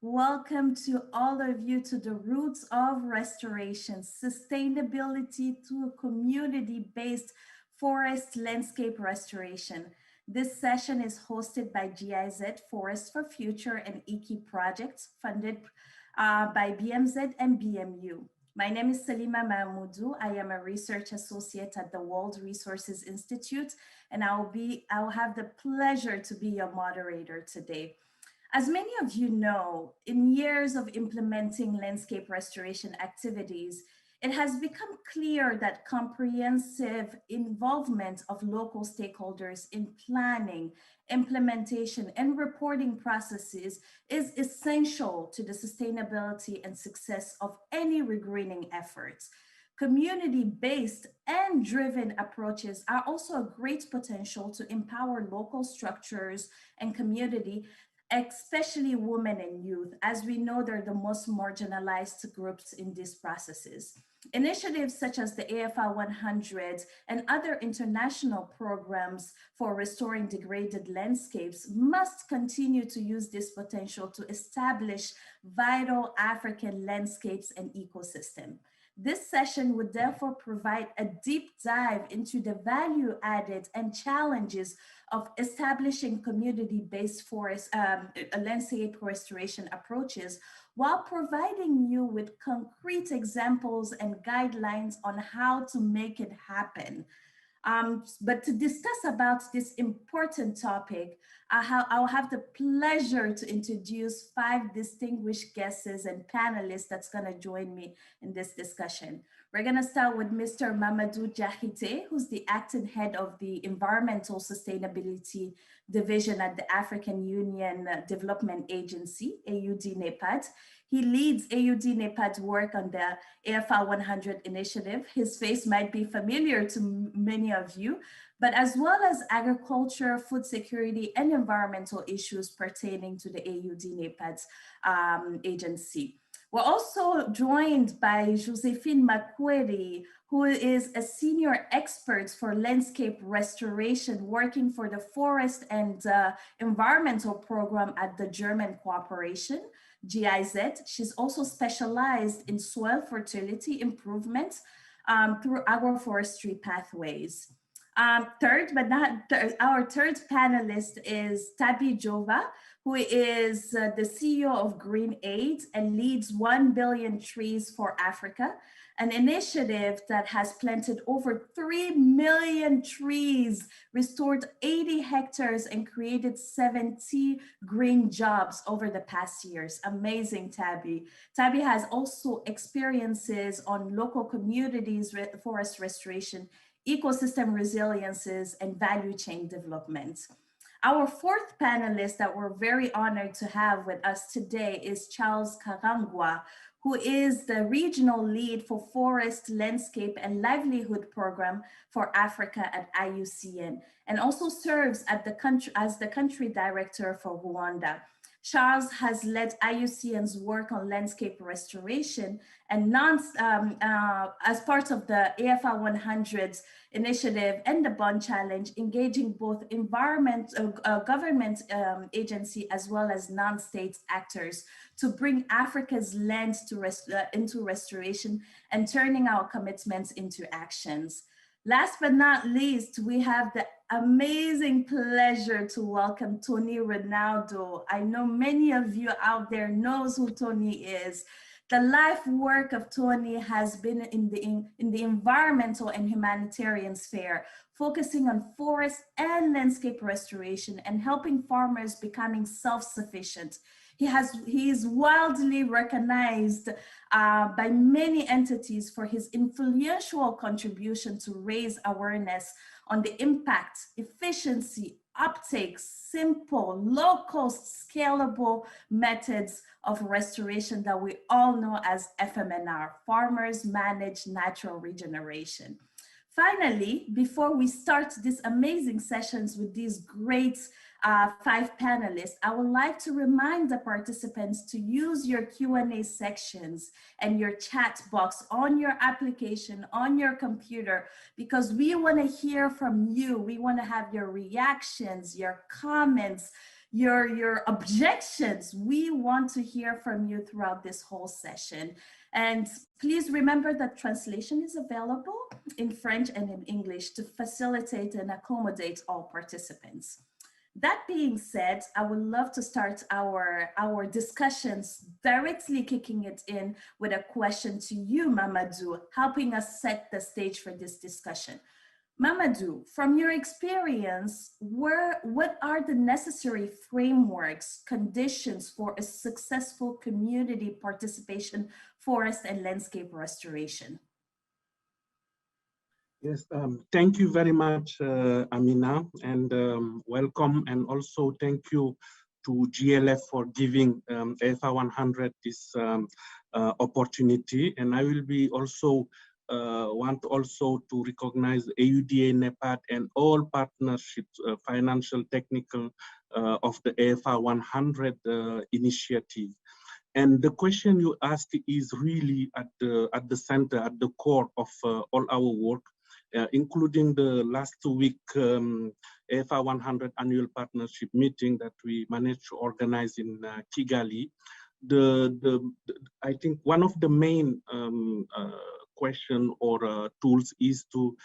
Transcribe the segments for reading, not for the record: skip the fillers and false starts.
Welcome to all of you to the Roots of Restoration, Sustainability through Community-Based Forest Landscape Restoration. This session is hosted by GIZ Forest for Future and EKI projects funded by BMZ and BMU. My name is Salima Mahmoudou. I am a research associate at the World Resources Institute, and I'll have the pleasure to be your moderator today. As many of you know, in years of implementing landscape restoration activities, it has become clear that comprehensive involvement of local stakeholders in planning, implementation, and reporting processes is essential to the sustainability and success of any regreening efforts. Community-based and driven approaches are also a great potential to empower local structures and community, especially women and youth. As we know, they're the most marginalized groups in these processes. Initiatives such as the AFR 100 and other international programs for restoring degraded landscapes must continue to use this potential to establish vital African landscapes and ecosystems. This session would therefore provide a deep dive into the value added and challenges of establishing community-based forest landscape restoration approaches, while providing you with concrete examples and guidelines on how to make it happen. But to discuss about this important topic, I'll have the pleasure to introduce 5 distinguished guests and panelists that's gonna join me in this discussion. We're gonna start with Mr. Mamadou Diakité, who's the acting head of the Environmental Sustainability Division at the African Union Development Agency, AUD-NEPAD. He leads AUD-NEPAD's work on the AFR 100 initiative. His face might be familiar to many of you, but as well as agriculture, food security, and environmental issues pertaining to the AUD-NEPAD's agency. We're also joined by Josephine McCoy, who is a senior expert for landscape restoration working for the Forest and Environmental Program at the German Cooperation, GIZ. She's also specialized in soil fertility improvement through agroforestry pathways. Our third panelist is Tabitha Jova, who is the CEO of Green Aid and leads 1 billion trees for Africa, an initiative that has planted over 3 million trees, restored 80 hectares, and created 70 green jobs over the past years. Amazing, Tabby. Tabby has also experiences on local communities, forest restoration, ecosystem resiliences, and value chain development. Our 4th panelist that we're very honored to have with us today is Charles Karanga, who is the regional lead for Forest, Landscape, and Livelihood Program for Africa at IUCN, and also serves at as the country director for Rwanda. Charles has led IUCN's work on landscape restoration and as part of the AFR 100 initiative and the Bond Challenge, engaging both government agency as well as non-state actors to bring Africa's land into restoration and turning our commitments into actions. Last but not least, we have the amazing pleasure to welcome Tony Ronaldo. I know many of you out there knows who Tony is. The life work of Tony has been in the environmental and humanitarian sphere, focusing on forest and landscape restoration and helping farmers becoming self-sufficient. He is widely recognized by many entities for his influential contribution to raise awareness on the impact, efficiency, uptake, simple, low-cost, scalable methods of restoration that we all know as FMNR, Farmers Managed Natural Regeneration. Finally, before we start these amazing sessions with these great 5 panelists, I would like to remind the participants to use your Q&A sections and your chat box on your application, on your computer, because we want to hear from you. We want to have your reactions, your comments, your objections. We want to hear from you throughout this whole session. And please remember that translation is available in French and in English to facilitate and accommodate all participants. That being said, I would love to start our discussions directly kicking it in with a question to you, Mamadou, helping us set the stage for this discussion. Mamadou, from your experience, what are the necessary frameworks, conditions for a successful community participation, forest and landscape restoration? Yes, thank you very much, Amina, and welcome. And also thank you to GLF for giving AFA 100 this opportunity. And I will be also want also to recognize AUDA, NEPAD, and all partnerships, financial, technical, of the AFA 100 initiative. And the question you asked is really at the center, at the core of all our work, including the last week AFA 100 annual partnership meeting that we managed to organize in Kigali. I think one of the main question or tools is to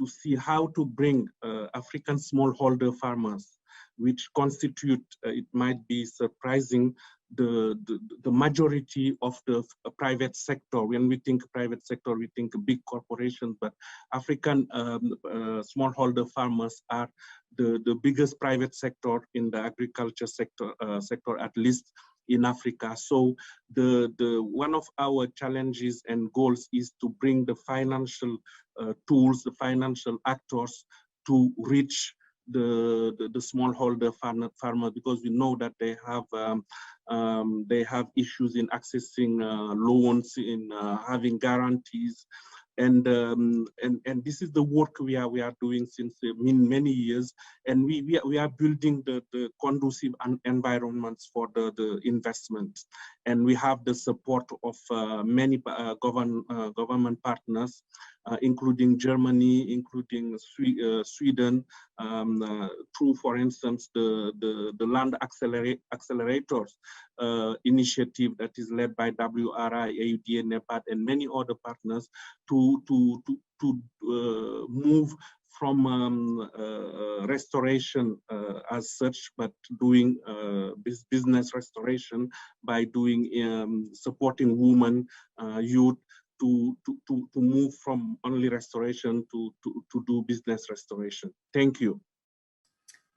see how to bring African smallholder farmers, which constitute, it might be surprising, the majority of the private sector. When we think private sector, we think big corporations, but African smallholder farmers are the biggest private sector in the agriculture sector, at least in Africa. So one of our challenges and goals is to bring the financial tools, the financial actors to reach the smallholder farmer, because we know that they have issues in accessing loans, in having guarantees, and this is the work we are doing since many years, and we are building the conducive environments for the investments, and we have the support of many government partners, including Germany, including Sweden, through, for instance, the land accelerators initiative that is led by WRI, AUDA, NEPAD, and many other partners to move from restoration as such, but doing business restoration by doing supporting women, youth, to move from only restoration to do business restoration. Thank you.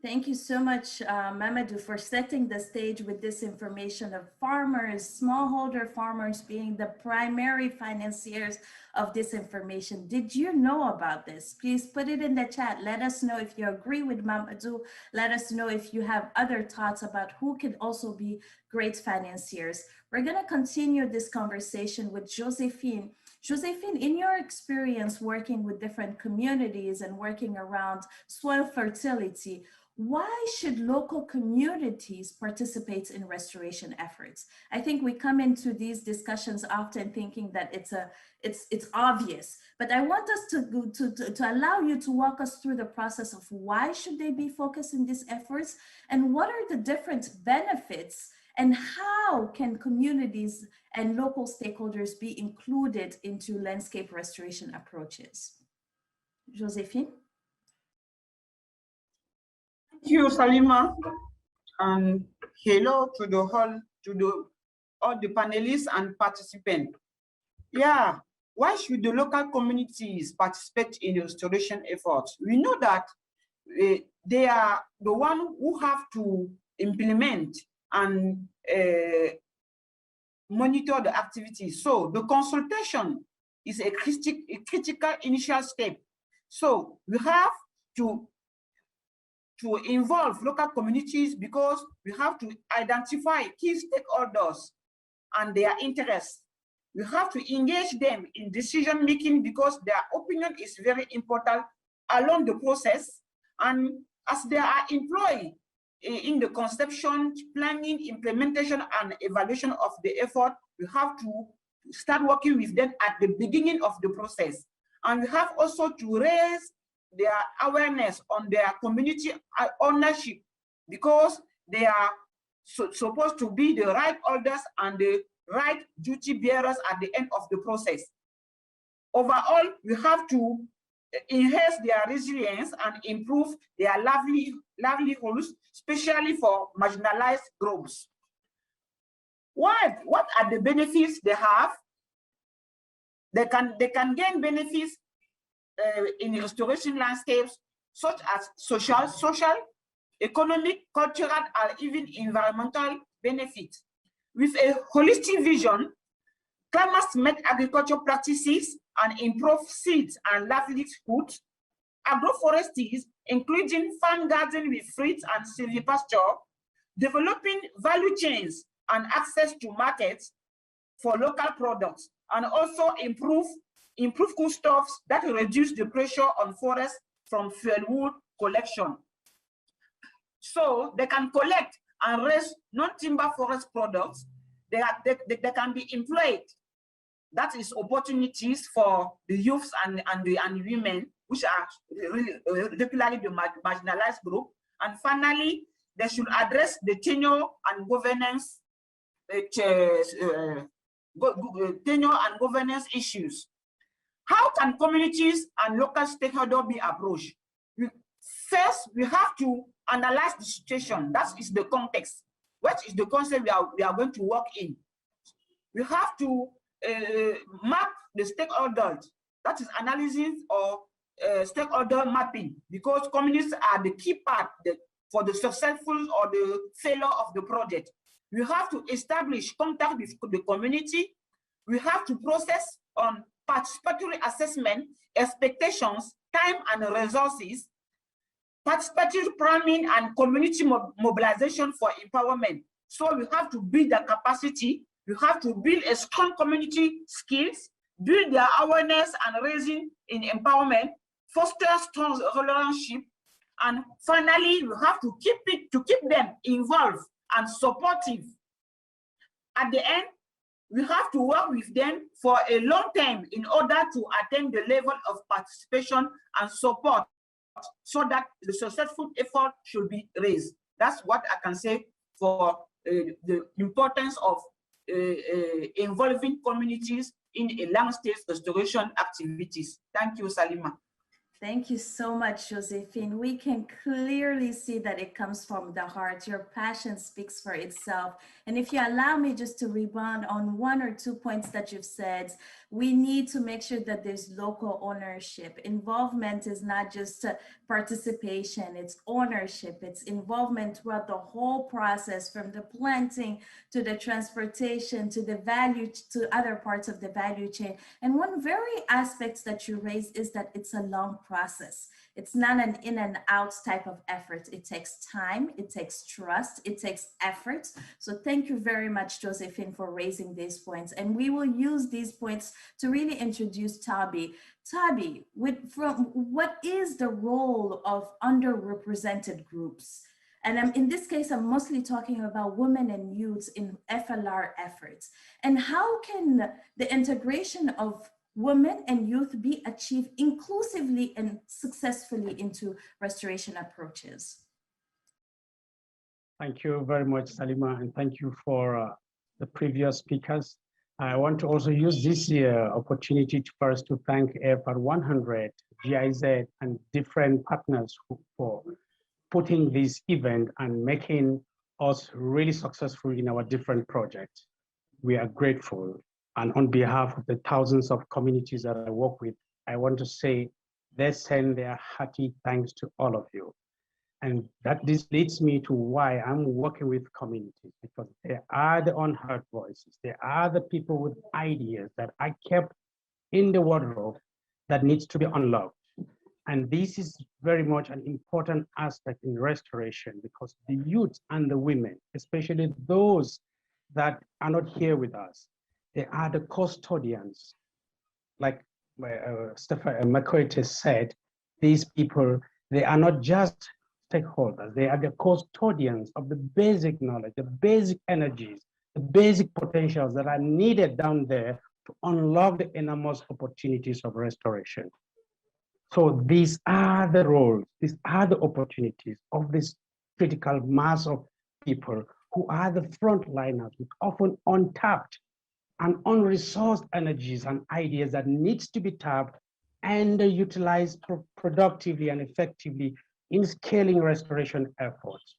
Thank you so much, Mamadou, for setting the stage with this information of farmers, smallholder farmers being the primary financiers of this information. Did you know about this? Please put it in the chat. Let us know if you agree with Mamadou. Let us know if you have other thoughts about who can also be great financiers. We're going to continue this conversation with Josephine. Josephine, in your experience working with different communities and working around soil fertility, why should local communities participate in restoration efforts? I think we come into these discussions often thinking that it's obvious, but I want us to allow you to walk us through the process of why should they be focused in these efforts, and what are the different benefits, and how can communities and local stakeholders be included into landscape restoration approaches? Josephine? Thank you, Salima, and hello to all the panelists and participants. Yeah, why should the local communities participate in restoration efforts? We know that they are the one who have to implement and monitor the activities. So the consultation is a critical initial step. So we have to involve local communities, because we have to identify key stakeholders and their interests. We have to engage them in decision making, because their opinion is very important along the process. And as they are employed in the conception, planning, implementation, and evaluation of the effort, we have to start working with them at the beginning of the process. And we have also to raise their awareness on their community ownership, because they are supposed to be the right holders and the right duty bearers at the end of the process. Overall, we have to enhance their resilience and improve their livelihoods, especially for marginalized groups. What are the benefits they have? They can gain benefits in the restoration landscapes, such as social, economic, cultural, and even environmental benefits. With a holistic vision, climate-smart agriculture practices and improved seeds and livelihoods, agroforestry, including farm garden with fruits and silvipasture, developing value chains and access to markets for local products, and also improve foodstuffs that reduce the pressure on forests from fuelwood collection. So they can collect and raise non-timber forest products. They can be employed. That is opportunities for the youths and women, which are really regularly the marginalized group. And finally, they should address the tenure and governance issues. How can communities and local stakeholders be approached? First, we have to analyze the situation. That is the context. What is the concept we are going to work in? We have to map the stakeholders. That is analysis or stakeholder mapping, because communities are the key part for the successful or the failure of the project. We have to establish contact with the community. We have to process on participatory assessment, expectations, time and resources, participatory planning and community mobilization for empowerment. So we have to build the capacity. We have to build a strong community skills, build their awareness and raising in empowerment, foster strong relationship, and finally, we have to keep them involved and supportive. At the end, we have to work with them for a long time in order to attain the level of participation and support so that the successful effort should be raised. That's what I can say for the importance of involving communities in a landscape restoration activities. Thank you, Salima. Thank you so much, Josephine. We can clearly see that it comes from the heart. Your passion speaks for itself. And if you allow me just to rebound on one or two points that you've said, we need to make sure that there's local ownership. Involvement is not just participation, it's ownership, it's involvement throughout the whole process, from the planting to the transportation to the value to other parts of the value chain. And one very aspect that you raised is that it's a long process. It's not an in and out type of effort. It takes time, it takes trust, it takes effort. So thank you very much, Josephine, for raising these points. And we will use these points to really introduce Tabi. Tabi, what is the role of underrepresented groups? And in this case, I'm mostly talking about women and youths in FLR efforts. And how can the integration of women and youth be achieved inclusively and successfully into restoration approaches? Thank you very much, Salima, and thank you for the previous speakers. I want to also use this opportunity first to thank AFR 100, GIZ, and different partners for putting this event and making us really successful in our different projects. We are grateful. And on behalf of the thousands of communities that I work with, I want to say they send their hearty thanks to all of you. And this leads me to why I'm working with communities, because they are the unheard voices. They are the people with ideas that I kept in the wardrobe that needs to be unlocked. And this is very much an important aspect in restoration, because the youth and the women, especially those that are not here with us, they are the custodians. Like McCoy said, these people, they are not just stakeholders, they are the custodians of the basic knowledge, the basic energies, the basic potentials that are needed down there to unlock the enormous opportunities of restoration. So these are the roles, these are the opportunities of this critical mass of people who are the frontliners with often untapped and unresourced energies and ideas that needs to be tapped and utilized productively and effectively in scaling restoration efforts.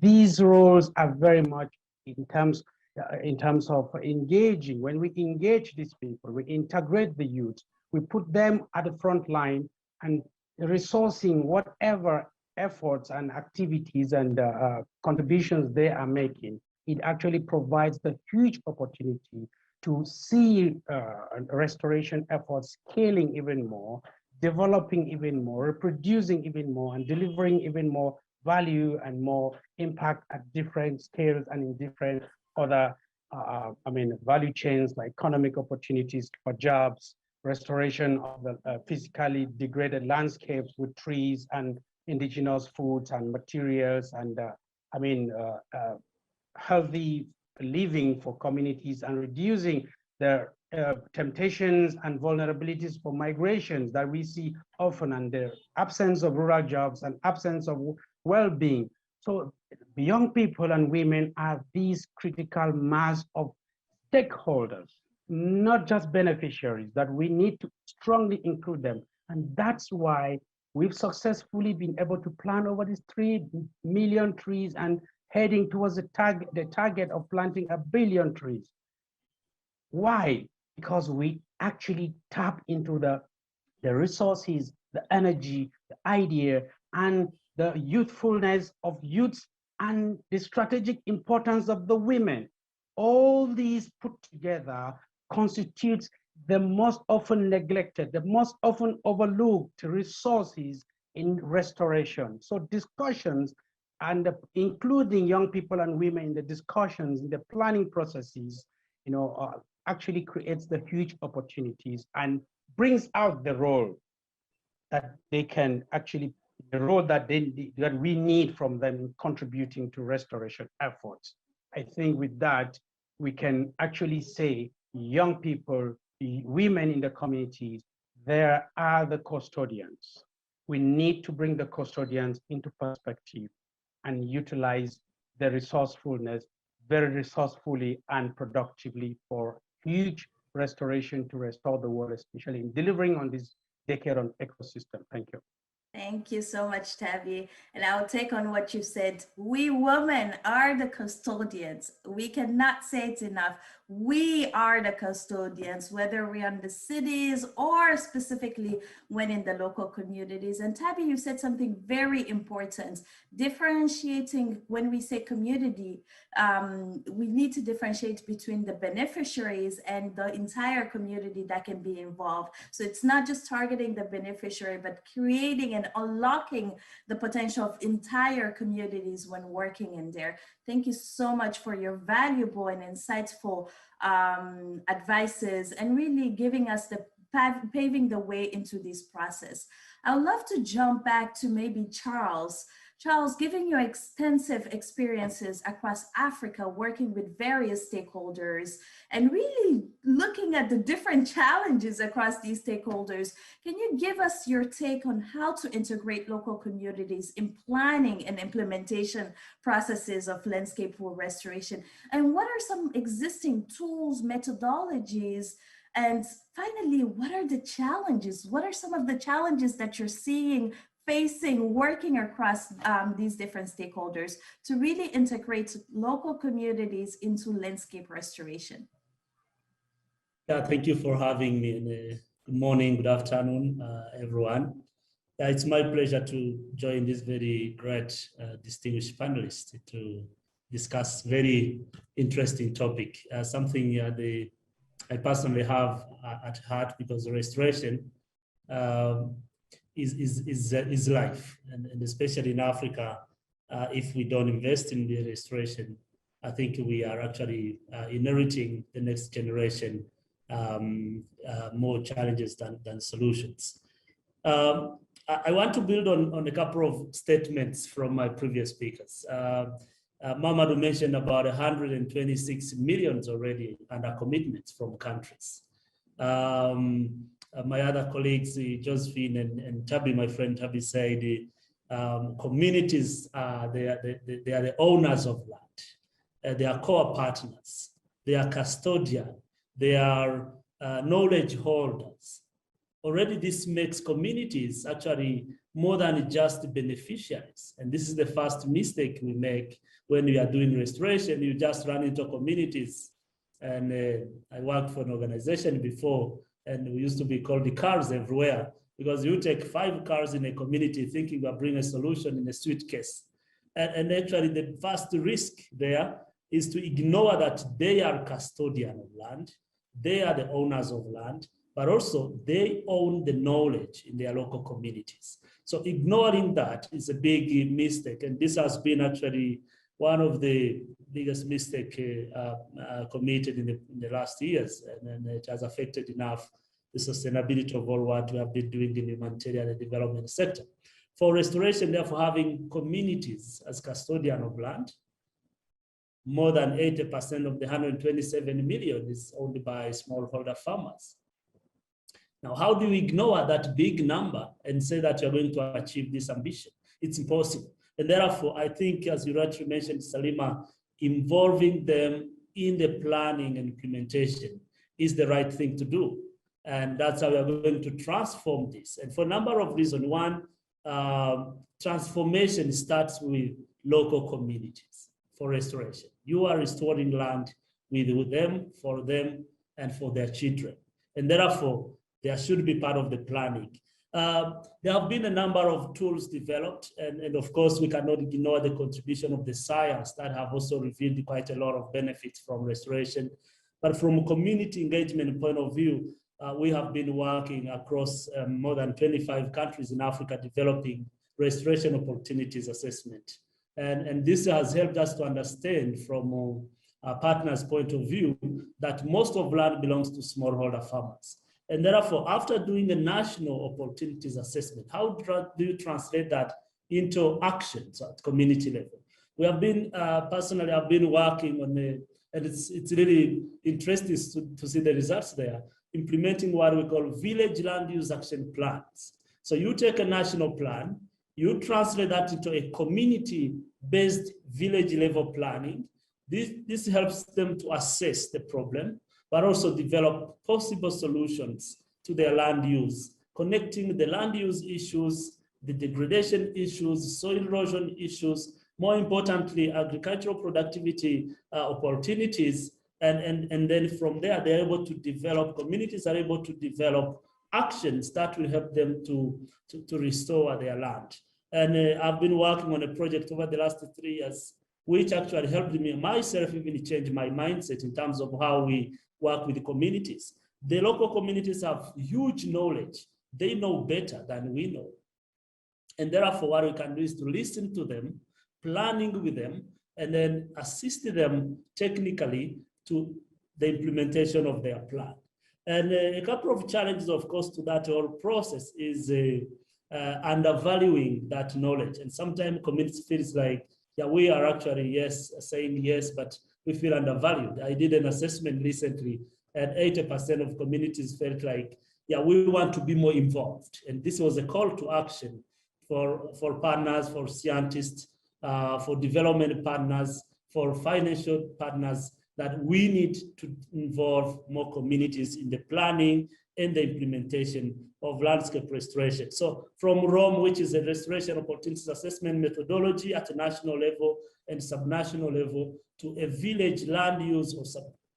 These roles are very much in terms of engaging. When we engage these people, we integrate the youth, we put them at the front line and resourcing whatever efforts and activities and contributions they are making. It actually provides the huge opportunity to see restoration efforts scaling even more, developing even more, reproducing even more, and delivering even more value and more impact at different scales and in different other, value chains like economic opportunities for jobs, restoration of the physically degraded landscapes with trees and indigenous foods and materials, and healthy living for communities, and reducing the temptations and vulnerabilities for migrations that we see often, and the absence of rural jobs and absence of well-being. So young people and women are these critical mass of stakeholders, not just beneficiaries, that we need to strongly include them. And that's why we've successfully been able to plant over these 3 million trees and heading towards the target of planting 1 billion trees. Why? Because we actually tap into the resources, the energy, the idea, and the youthfulness of youths, and the strategic importance of the women. All these put together constitutes the most often neglected, the most often overlooked resources in restoration. So discussions, and including young people and women in the discussions, in the planning processes, actually creates the huge opportunities and brings out the role that they can actually, the role that we need from them in contributing to restoration efforts. I think with that, we can actually say young people, women in the communities, they are the custodians. We need to bring the custodians into perspective and utilize the resourcefulness very resourcefully and productively for huge restoration to restore the world, especially in delivering on this decade on ecosystem. Thank you. Thank you so much, Tabby. And I'll take on what you said. We women are the custodians. We cannot say it enough. We are the custodians, whether we're in the cities or specifically when in the local communities. And Tabby, you said something very important, differentiating when we say community. We need to differentiate between the beneficiaries and the entire community that can be involved. So it's not just targeting the beneficiary, but creating and unlocking the potential of entire communities when working in there. Thank you so much for your valuable and insightful advices and really giving us the paving the way into this process. I'd love to jump back to maybe Charles. Charles, given your extensive experiences across Africa, working with various stakeholders and really looking at the different challenges across these stakeholders, can you give us your take on how to integrate local communities in planning and implementation processes of landscape restoration? And what are some existing tools, methodologies? And finally, what are the challenges? What are some of the challenges that you're seeing facing working across these different stakeholders to really integrate local communities into landscape restoration? Yeah, thank you for having me. And, good morning, good afternoon, everyone. It's my pleasure to join this very great, distinguished panelists to discuss very interesting topic, something I personally have at heart, because restoration is life, and especially in Africa, if we don't invest in the restoration, I think we are actually inheriting the next generation more challenges than solutions. I want to build on a couple of statements from my previous speakers. Mamadou mentioned about 126 million already under commitments from countries. My other colleagues, Josephine and Tabby, my friend Tabby, said Communities, they are the owners of land. They are core partners. They are custodian. They are knowledge holders. Already this makes communities actually more than just beneficiaries. And this is the first mistake we make when we are doing restoration. You just run into communities. And I worked for an organization before, and we used to be called the cars everywhere, because you take 5 cars in a community thinking you are bringing a solution in a suitcase. And actually the first risk there is to ignore that they are custodian of land, they are the owners of land, but also they own the knowledge in their local communities. So ignoring that is a big mistake. And this has been actually one of the biggest mistakes committed in the last years. And it has affected enough the sustainability of all what we have been doing in the humanitarian and development sector. For restoration, therefore, having communities as custodian of land, more than 80% of the 127 million is owned by smallholder farmers. Now, how do we ignore that big number and say that you're going to achieve this ambition? It's impossible. And therefore, I think, as you rightly mentioned, Salima, involving them in the planning and implementation is the right thing to do. And that's how we are going to transform this. And for a number of reasons. One, transformation starts with local communities for restoration. You are restoring land with them, and for their children. And therefore, there should be part of the planning. There have been a number of tools developed, and of course, we cannot ignore the contribution of the science that have also revealed quite a lot of benefits from restoration. But from a community engagement point of view, we have been working across more than 25 countries in Africa developing restoration opportunities assessment. And this has helped us to understand from our partners' point of view that most of land belongs to smallholder farmers. And therefore, after doing the national opportunities assessment, how do you translate that into actions at community level? We have been, personally, I've been working on and it's really interesting to see the results there, implementing what we call village land use action plans. So you take a national plan, you translate that into a community-based village level planning. This helps them to assess the problem, but also develop possible solutions to their land use, connecting the land use issues, the degradation issues, soil erosion issues, more importantly, agricultural productivity opportunities, and then from there, they're able to develop, communities are able to develop actions that will help them to restore their land. And I've been working on a project over the last 3 years, which actually helped me myself even change my mindset in terms of how we work with the communities. The local communities have huge knowledge. They know better than we know. And therefore, what we can do is to listen to them, planning with them, and then assist them technically to the implementation of their plan. And a couple of challenges, of course, to that whole process is undervaluing that knowledge. And sometimes communities feels like, yeah, we are actually saying yes, but we feel undervalued. I did an assessment recently, and 80% of communities felt like, yeah, we want to be more involved. And this was a call to action for partners, for scientists, for development partners, for financial partners, that we need to involve more communities in the planning and the implementation of landscape restoration. So from ROM, which is a restoration opportunities assessment methodology at a national level and subnational level, to a village land use or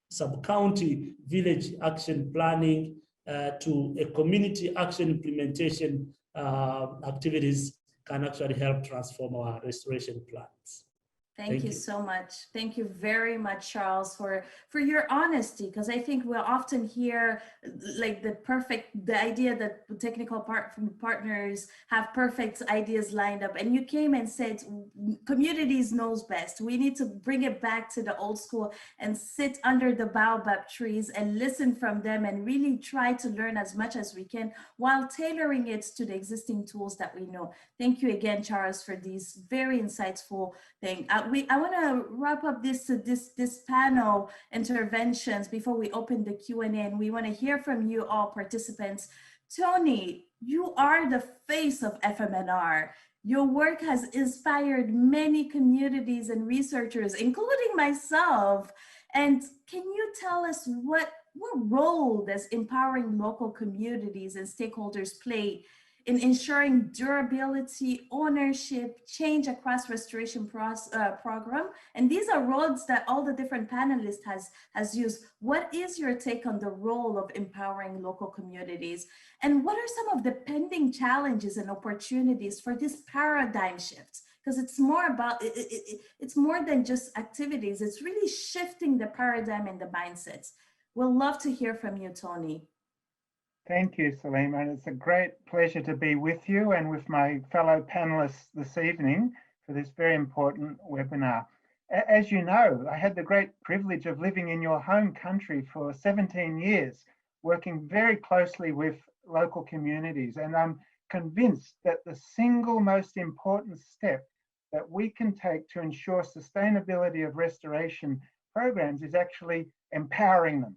sub-county village action planning, to a community action implementation activities can actually help transform our restoration plans. Thank you so much. Thank you very much, Charles, for your honesty, because I think we'll often hear like the idea that technical partners have perfect ideas lined up, and you came and said communities knows best. We need to bring it back to the old school and sit under the baobab trees and listen from them and really try to learn as much as we can while tailoring it to the existing tools that we know. Thank you again, Charles, for these very insightful things. I want to wrap up this panel interventions before we open the Q&A, and we want to hear from you all participants. Tony, you are the face of FMNR. Your work has inspired many communities and researchers, including myself. And can you tell us what role does empowering local communities and stakeholders play in ensuring durability, ownership, change across restoration program? And these are roles that all the different panelists has used. What is your take on the role of empowering local communities? And what are some of the pending challenges and opportunities for this paradigm shift? Because it's more about, it's more than just activities. It's really shifting the paradigm and the mindsets. We'll love to hear from you, Tony. Thank you, Salima. And it's a great pleasure to be with you and with my fellow panelists this evening for this very important webinar. As you know, I had the great privilege of living in your home country for 17 years, working very closely with local communities. And I'm convinced that the single most important step that we can take to ensure sustainability of restoration programs is actually empowering them.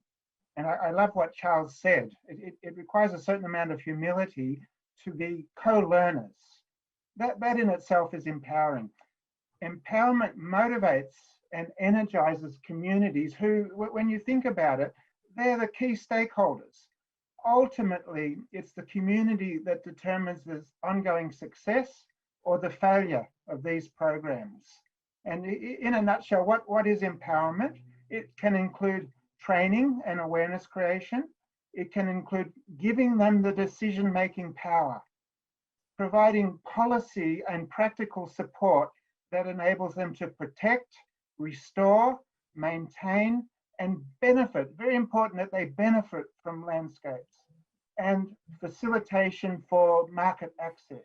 And I love what Charles said. It requires a certain amount of humility to be co-learners. That in itself is empowering. Empowerment motivates and energizes communities who, when you think about it, they're the key stakeholders. Ultimately, it's the community that determines the ongoing success or the failure of these programs. And in a nutshell, what is empowerment? It can include training and awareness creation. It can include giving them the decision-making power, providing policy and practical support that enables them to protect, restore, maintain, and benefit. Very important that they benefit from landscapes, and facilitation for market access.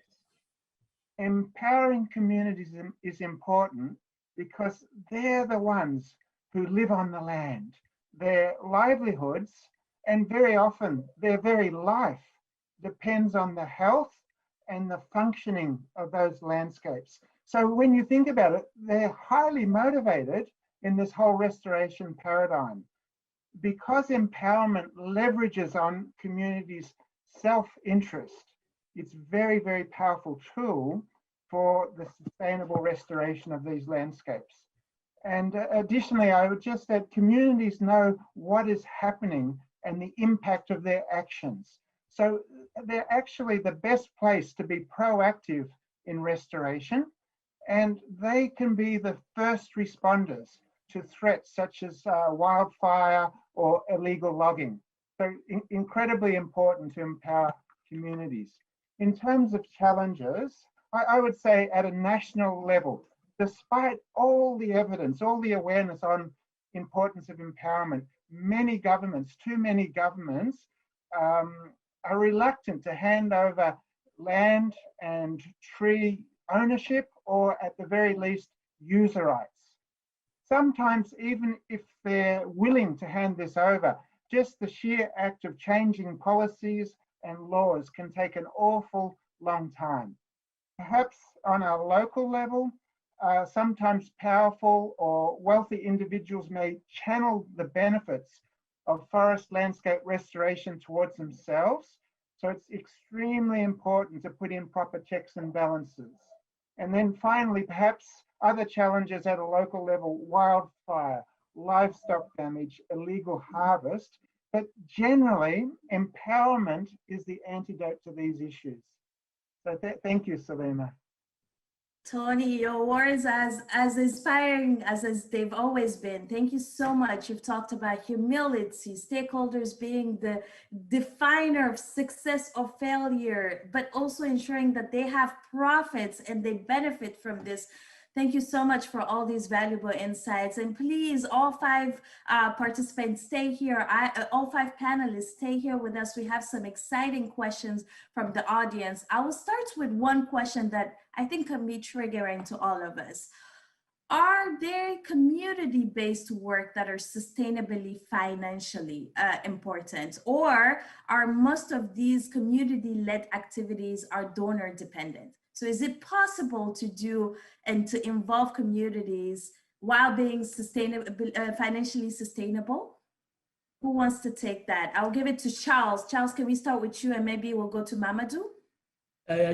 Empowering communities is important because they're the ones who live on the land. Their livelihoods, and very often their very life, depends on the health and the functioning of those landscapes. So when you think about it, they're highly motivated in this whole restoration paradigm. Because empowerment leverages on communities' self-interest, it's a very, very powerful tool for the sustainable restoration of these landscapes. And additionally, I would just add, communities know what is happening and the impact of their actions. So they're actually the best place to be proactive in restoration, and they can be the first responders to threats such as wildfire or illegal logging. So incredibly important to empower communities. In terms of challenges, I would say at a national level, despite all the evidence, all the awareness on importance of empowerment, many governments, too many governments, are reluctant to hand over land and tree ownership, or at the very least, user rights. Sometimes even if they're willing to hand this over, just the sheer act of changing policies and laws can take an awful long time. Perhaps on a local level, sometimes powerful or wealthy individuals may channel the benefits of forest landscape restoration towards themselves. So it's extremely important to put in proper checks and balances. And then finally, perhaps other challenges at a local level: wildfire, livestock damage, illegal harvest. But generally, empowerment is the antidote to these issues. So thank you, Salima. Tony, your words as inspiring as they've always been. Thank you so much. You've talked about humility, stakeholders being the definer of success or failure, but also ensuring that they have profits and they benefit from this. Thank you so much for all these valuable insights. And please, all five participants, stay here. All five panelists, stay here with us. We have some exciting questions from the audience. I will start with one question that I think can be triggering to all of us. Are there community-based work that are sustainably financially important, or are most of these community-led activities are donor dependent? So is it possible to do and to involve communities while being financially sustainable? Who wants to take that? I'll give it to Charles. Charles, can we start with you and maybe we'll go to Mamadou?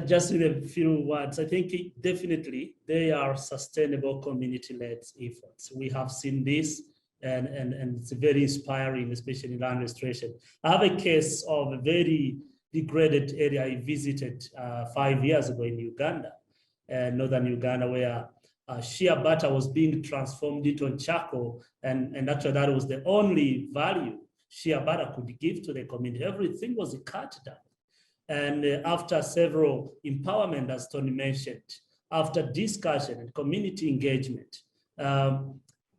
Just in a few words, I think definitely they are sustainable community-led efforts. We have seen this, and it's very inspiring, especially in land restoration. I have a case of a very degraded area I visited 5 years ago in Uganda, northern Uganda, where shea butter was being transformed into charcoal, and actually that was the only value shea butter could give to the community. Everything was cut down. And after several empowerment, as Tony mentioned, after discussion and community engagement,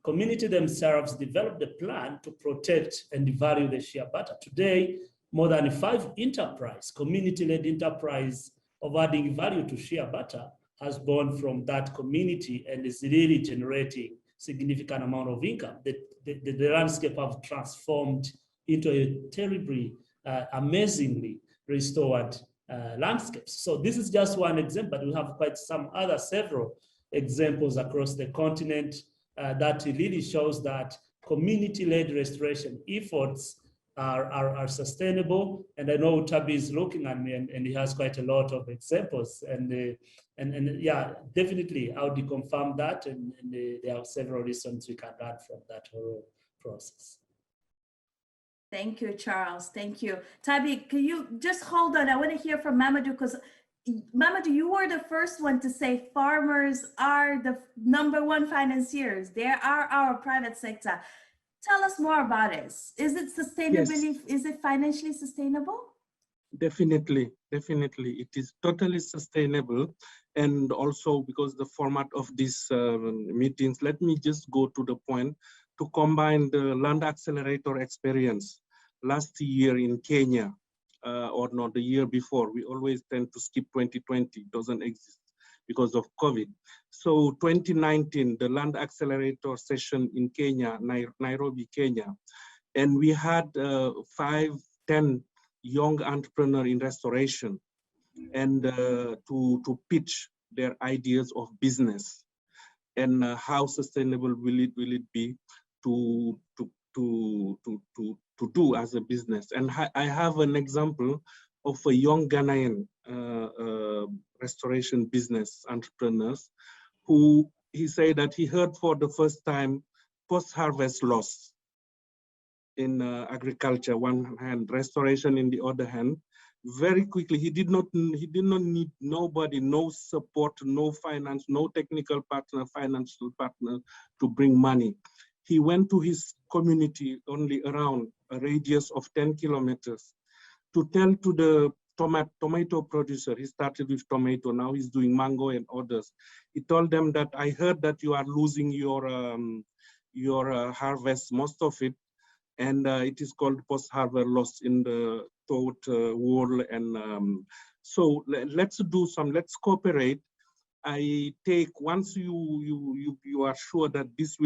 community themselves developed a plan to protect and value the shea butter. Today, more than 5 enterprise, community-led enterprise of adding value to shea butter has born from that community and is really generating significant amount of income. The landscape have transformed into a terribly, amazingly restored landscapes. So this is just one example, but we have quite some other several examples across the continent that really shows that community-led restoration efforts are sustainable. And I know Tabi is looking at me, and he has quite a lot of examples. And yeah, definitely I would confirm that, and there are several lessons we can learn from that whole process. Thank you, Charles. Thank you. Tabi, can you just hold on? I want to hear from Mamadou, because Mamadou, you were the first one to say farmers are the #1 financiers. They are our private sector. Tell us more about it. Is it sustainability? Yes. Is it financially sustainable? Definitely, definitely. It is totally sustainable. And also, because the format of these meetings, let me just go to the point to combine the Land Accelerator experience last year in Kenya, or not the year before. We always tend to skip 2020, it doesn't exist because of COVID. So 2019, the Land Accelerator session in Kenya, Nairobi, Kenya. And we had 5-10 young entrepreneurs in restoration, and to pitch their ideas of business and how sustainable will it be to do as a business. And I have an example of a young Ghanaian restoration business entrepreneurs who he said that he heard for the first time post-harvest loss in agriculture, one hand, restoration in the other hand. Very quickly, he did not need nobody, no support, no finance, no technical partner, financial partner to bring money. He went to his community only around a radius of 10 kilometers to tell to the tomato producer. He started with tomato, now he's doing mango and others. He told them that I heard that you are losing your harvest, most of it, and it is called post-harvest loss in the thought world. And so let's cooperate. I take, once you are sure that this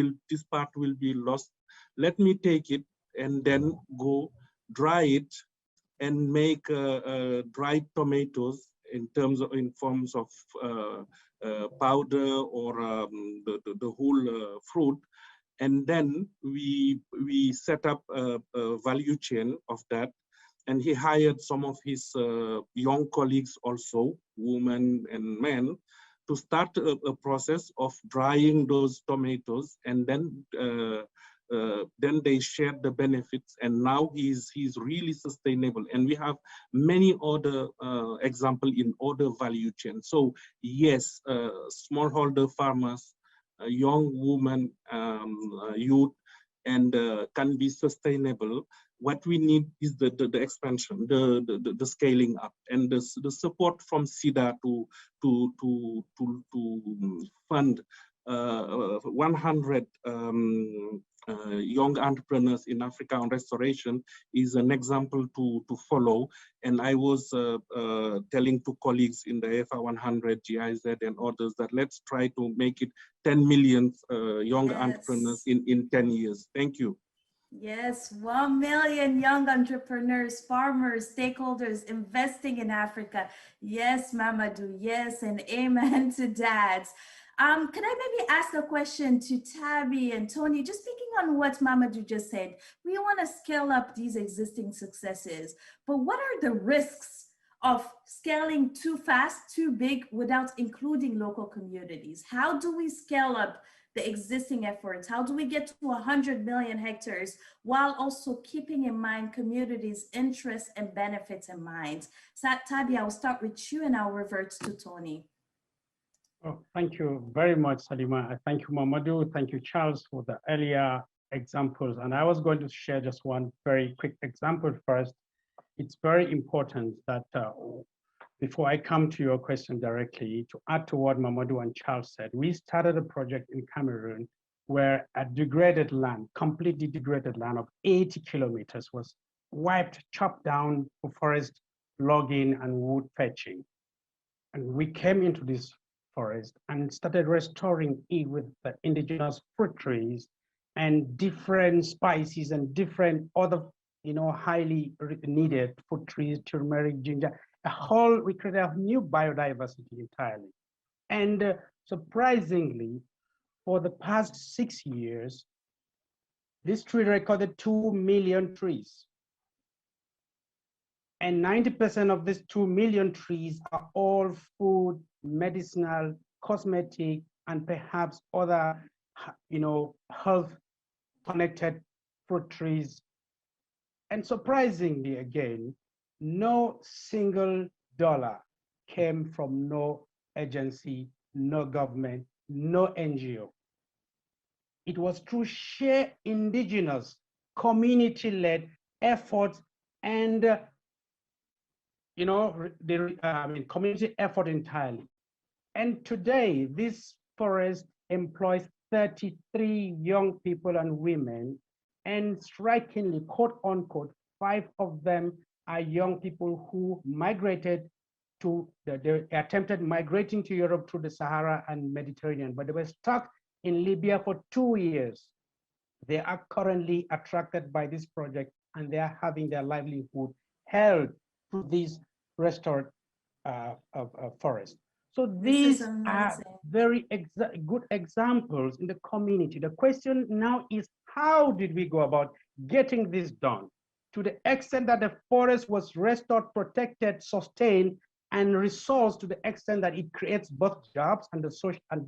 part will be lost, let me take it and then go dry it and make dried tomatoes in forms of powder or the whole fruit. And then we set up a value chain of that. And he hired some of his young colleagues also, women and men, to start a process of drying those tomatoes, and then they shared the benefits, and now he's really sustainable. And we have many other examples in other value chains. So yes, smallholder farmers, young women, youth, and can be sustainable. What we need is the expansion, the scaling up, and the support from SIDA to fund 100 young entrepreneurs in Africa on restoration is an example to follow. And I was telling to colleagues in the FA 100, GIZ and others that let's try to make it 10 million young entrepreneurs in 10 years. Thank you. Yes, 1 million young entrepreneurs, farmers, stakeholders investing in Africa. Yes, Mamadou, yes, and amen to that. Can I maybe ask a question to Tabi and Tony, just speaking on what Mamadou just said? We want to scale up these existing successes, but what are the risks of scaling too fast, too big without including local communities? How do we scale up the existing efforts? How do we get to 100 million hectares while also keeping in mind communities' interests and benefits in mind? So, Tabi, I'll start with you and I'll revert to Tony. Oh, thank you very much, Salima. Thank you, Mamadou. Thank you, Charles, for the earlier examples. And I was going to share just one very quick example first. It's very important that before I come to your question directly, to add to what Mamadou and Charles said, we started a project in Cameroon where a degraded land, completely degraded land of 80 kilometers was wiped, chopped down for forest logging and wood fetching. And we came into this forest and started restoring it with the indigenous fruit trees and different spices and different other, highly needed fruit trees, turmeric, ginger, we created a new biodiversity entirely. And surprisingly, for the past 6 years, this tree recorded 2 million trees. And 90% of these 2 million trees are all food, medicinal, cosmetic, and perhaps other, health-connected fruit trees. And surprisingly, again, no single dollar came from no agency, no government, no NGO. It was through sheer indigenous, community-led efforts and community effort entirely. And today, this forest employs 33 young people and women, and strikingly, quote unquote, 5 of them are young people who migrated they attempted migrating to Europe through the Sahara and Mediterranean, but they were stuck in Libya for 2 years. They are currently attracted by this project and they are having their livelihood held through these restored forests. So these are very good examples in the community. The question now is, how did we go about getting this done? To the extent that the forest was restored, protected, sustained, and resourced to the extent that it creates both jobs and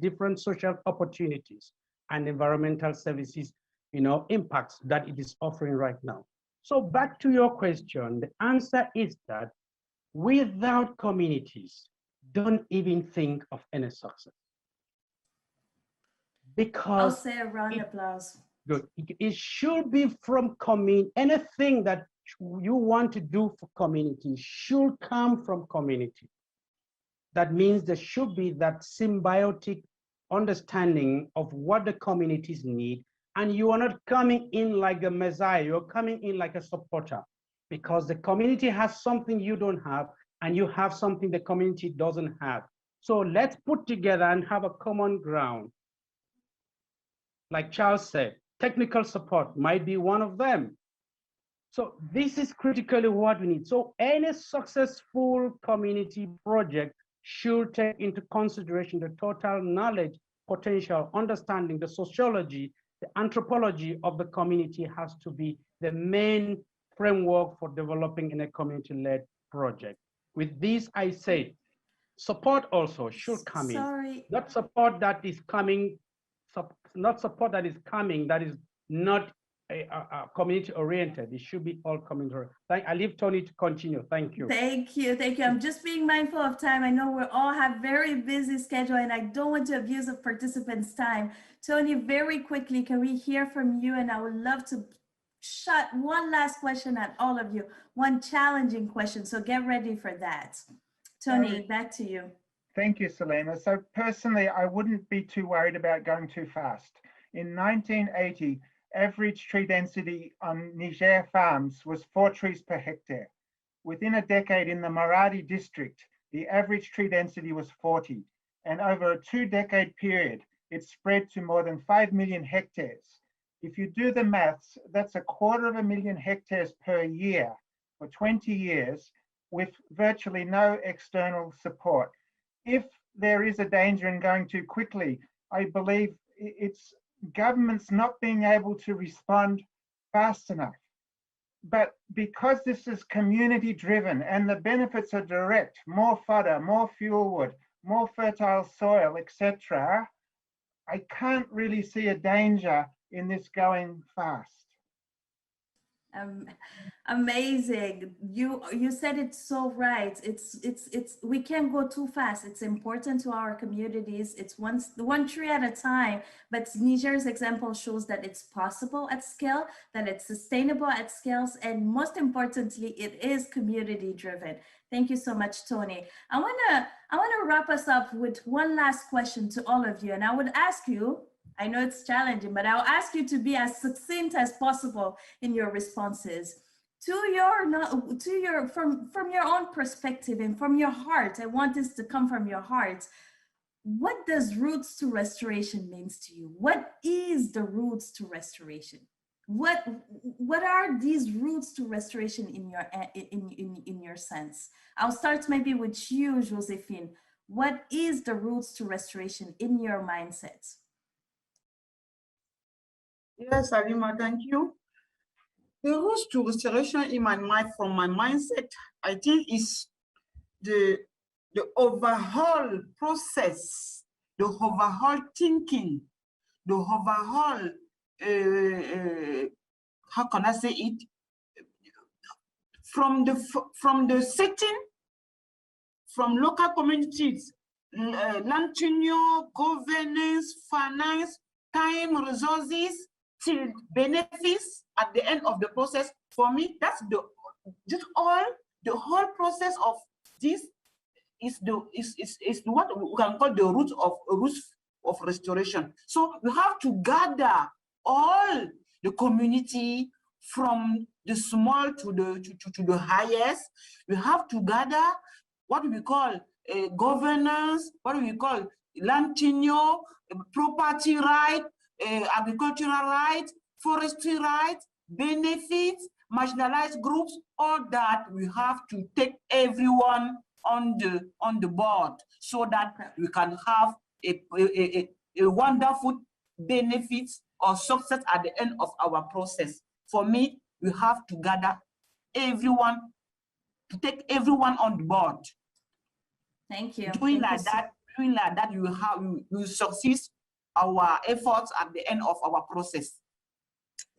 different social opportunities and environmental services, impacts that it is offering right now. So back to your question, the answer is that without communities, don't even think of any success. Because I'll say a round of applause. Good. It should be from anything that you want to do for community should come from community. That means there should be that symbiotic understanding of what the communities need. And you are not coming in like a messiah, you're coming in like a supporter, because the community has something you don't have, and you have something the community doesn't have. So let's put together and have a common ground. Like Charles said, technical support might be one of them. So this is critically what we need. So any successful community project should take into consideration the total knowledge, potential, understanding, the sociology, the anthropology of the community has to be the main framework for developing in a community-led project. With this, I say, support also should come in. Not support that is coming, that is not community-oriented. It should be all community. I leave Tony to continue. Thank you. Thank you. I'm just being mindful of time. I know we all have very busy schedule and I don't want to abuse the participants' time. Tony, very quickly, can we hear from you? And I would love to shut one last question at all of you, one challenging question. So get ready for that. Tony, back to you. Thank you, Salima. So personally, I wouldn't be too worried about going too fast. In 1980, average tree density on Niger farms was 4 trees per hectare. Within a decade in the Maradi district, the average tree density was 40. And over a 2-decade period, it spread to more than 5 million hectares. If you do the maths, that's 250,000 hectares per year for 20 years with virtually no external support. If there is a danger in going too quickly, I believe it's governments not being able to respond fast enough. But because this is community driven and the benefits are direct, more fodder, more fuel wood, more fertile soil, etc., I can't really see a danger in this going fast. Amazing. You said it so right. We can't go too fast. It's important to our communities. It's one tree at a time. But Niger's example shows that it's possible at scale, that it's sustainable at scales, and most importantly, it is community driven. Thank you so much, Tony. I wanna wrap us up with one last question to all of you, and I would ask you. I know it's challenging, but I'll ask you to be as succinct as possible in your responses. From your own perspective and from your heart, I want this to come from your heart. What does roots to restoration means to you? What is the roots to restoration? What are these roots to restoration in your sense? I'll start maybe with you, Josephine. What is the roots to restoration in your mindset? Yes, Halima, thank you. The roots to restoration in my mind, from my mindset, I think is the overall process, the overall thinking, the overall, how can I say it? From the setting, from local communities, land tenure, governance, finance, time, resources, till benefits at the end of the process. For me, that's the whole process of this is what we can call the roots of restoration. So we have to gather all the community from the small to the highest. We have to gather what we call governance, what we call land tenure, property right, agricultural rights, forestry rights, benefits, marginalized groups, all that we have to take everyone on the board so that we can have a wonderful benefits or success at the end of our process. For me, we have to gather everyone, to take everyone on the board. Thank you. Doing like that, we will succeed our efforts at the end of our process.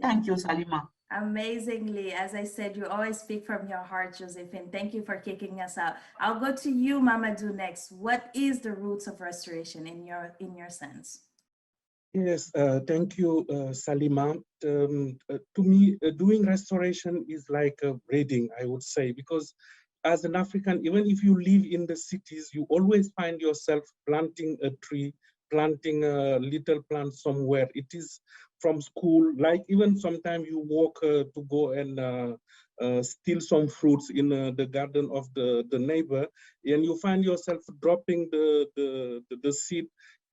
Thank you, Salima. Amazingly, as I said, you always speak from your heart, Josephine. Thank you for kicking us out. I'll go to you, Mamadou, next. What is the roots of restoration in your sense? Yes, thank you, Salima. To me, doing restoration is like breeding, I would say, because as an African, even if you live in the cities, you always find yourself planting a tree, planting a little plant somewhere. It is from school, like even sometimes you walk to go and steal some fruits in the garden of the neighbor, and you find yourself dropping the seed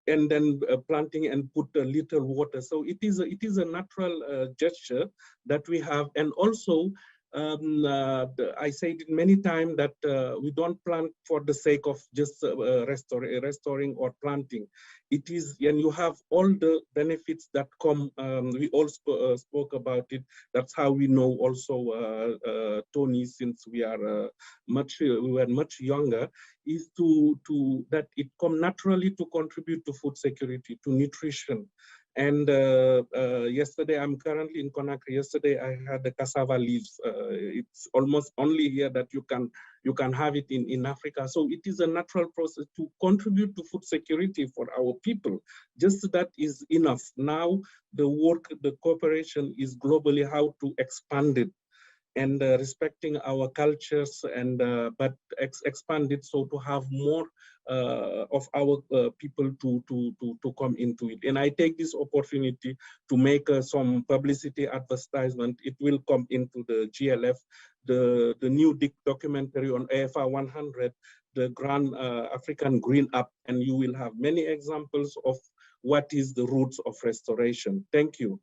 and then planting and put a little water. So it is a natural gesture that we have. And also, I said it many times that we don't plant for the sake of just restoring or planting. It is, and you have all the benefits that come. We all spoke about it. That's how we know also Tony, since we were much younger, is to that it come naturally to contribute to food security, to nutrition. And yesterday, I'm currently in Conakry. Yesterday, I had the cassava leaves. It's almost only here that you can have it in Africa. So it is a natural process to contribute to food security for our people. Just that is enough. Now the work, the cooperation is globally how to expand it and respecting our cultures and but expand it so to have more of our people to come into it. And I take this opportunity to make some publicity advertisement. It will come into the GLF, the new documentary on AFR 100, the Grand African Green Up, and you will have many examples of what is the roots of restoration. Thank you.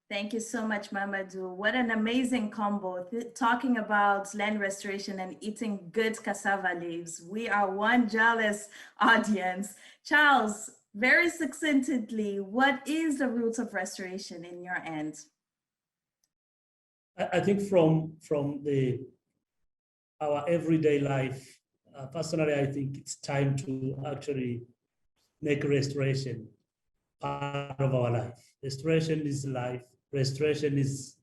Thank you so much, Mamadou. What an amazing combo, talking about land restoration and eating good cassava leaves. We are one jealous audience. Charles, very succinctly, what is the roots of restoration in your end? I think from our everyday life, personally, I think it's time to actually make restoration part of our life. Restoration is life. Restoration is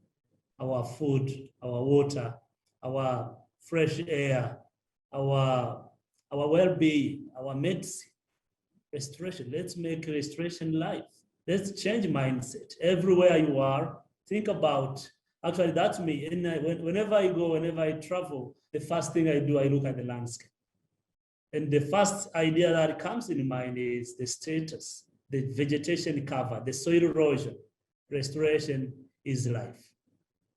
our food, our water, our fresh air, our well-being, our medicine. Restoration. Let's make restoration life. Let's change mindset. Everywhere you are, think about, actually that's me. Whenever I go, whenever I travel, the first thing I do, I look at the landscape. And the first idea that comes in mind is the status, the vegetation cover, the soil erosion. Restoration is life.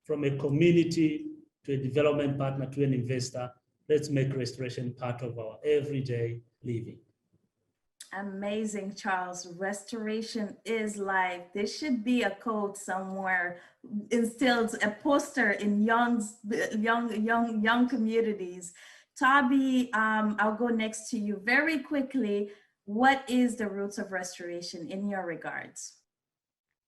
From a community to a development partner to an investor, let's make restoration part of our everyday living. Amazing, Charles. Restoration is life. There should be a quote somewhere instilled, a poster in young communities. Tabi, I'll go next to you very quickly. What is the roots of restoration in your regards?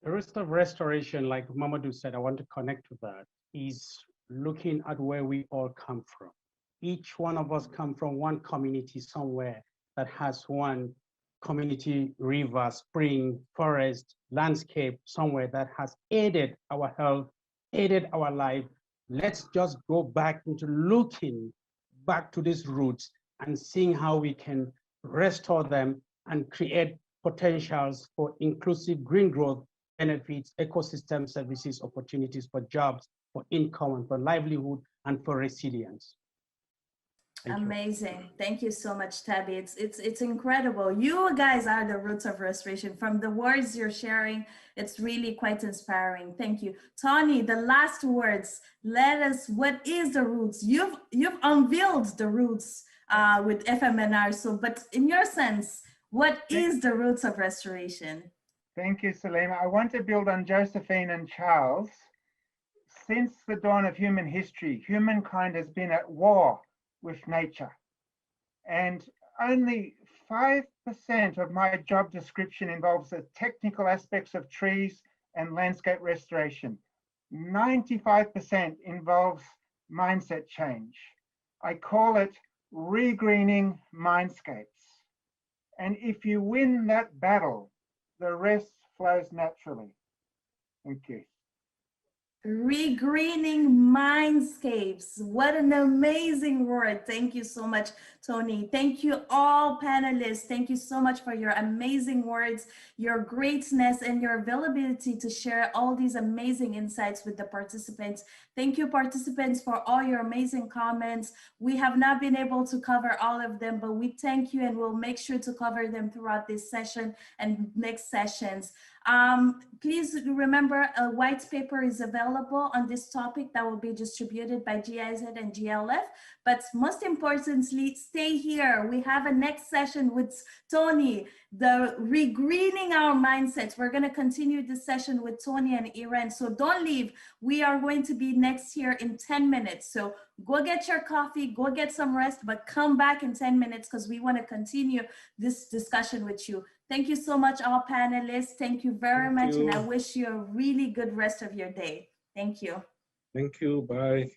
The roots of restoration, like Mamadou said, I want to connect to that, is looking at where we all come from. Each one of us come from one community somewhere that has one community, river, spring, forest, landscape, somewhere that has aided our health, aided our life. Let's just go back into looking back to these roots and seeing how we can restore them and create potentials for inclusive green growth, benefits, ecosystem services, opportunities for jobs, for income, and for livelihood, and for resilience. Amazing. Thank you so much, Tabby. It's incredible. You guys are the roots of restoration. From the words you're sharing, it's really quite inspiring. Thank you. Tony, the last words. Let us, what is the roots? You've unveiled the roots with FMNR. So, but in your sense, what is the roots of restoration? Thank you, Salima. I want to build on Josephine and Charles. Since the dawn of human history, humankind has been at war with nature. And only 5% of my job description involves the technical aspects of trees and landscape restoration. 95% involves mindset change. I call it regreening mindscapes. And if you win that battle, the rest flows naturally. Thank you. Regreening mindscapes. What an amazing word. Thank you so much, Tony. Thank you all panelists. Thank you so much for your amazing words, your greatness, and your availability to share all these amazing insights with the participants. Thank you, participants, for all your amazing comments. We have not been able to cover all of them, but we thank you, and we'll make sure to cover them throughout this session and next sessions. Please remember, a white paper is available on this topic that will be distributed by GIZ and GLF. But most importantly, stay here. We have a next session with Tony, the regreening our mindsets. We're going to continue this session with Tony and Iran. So don't leave. We are going to be next here in 10 minutes. So go get your coffee, go get some rest, but come back in 10 minutes because we want to continue this discussion with you. Thank you so much, all panelists. Thank you very much. And I wish you a really good rest of your day. Thank you. Thank you. Bye.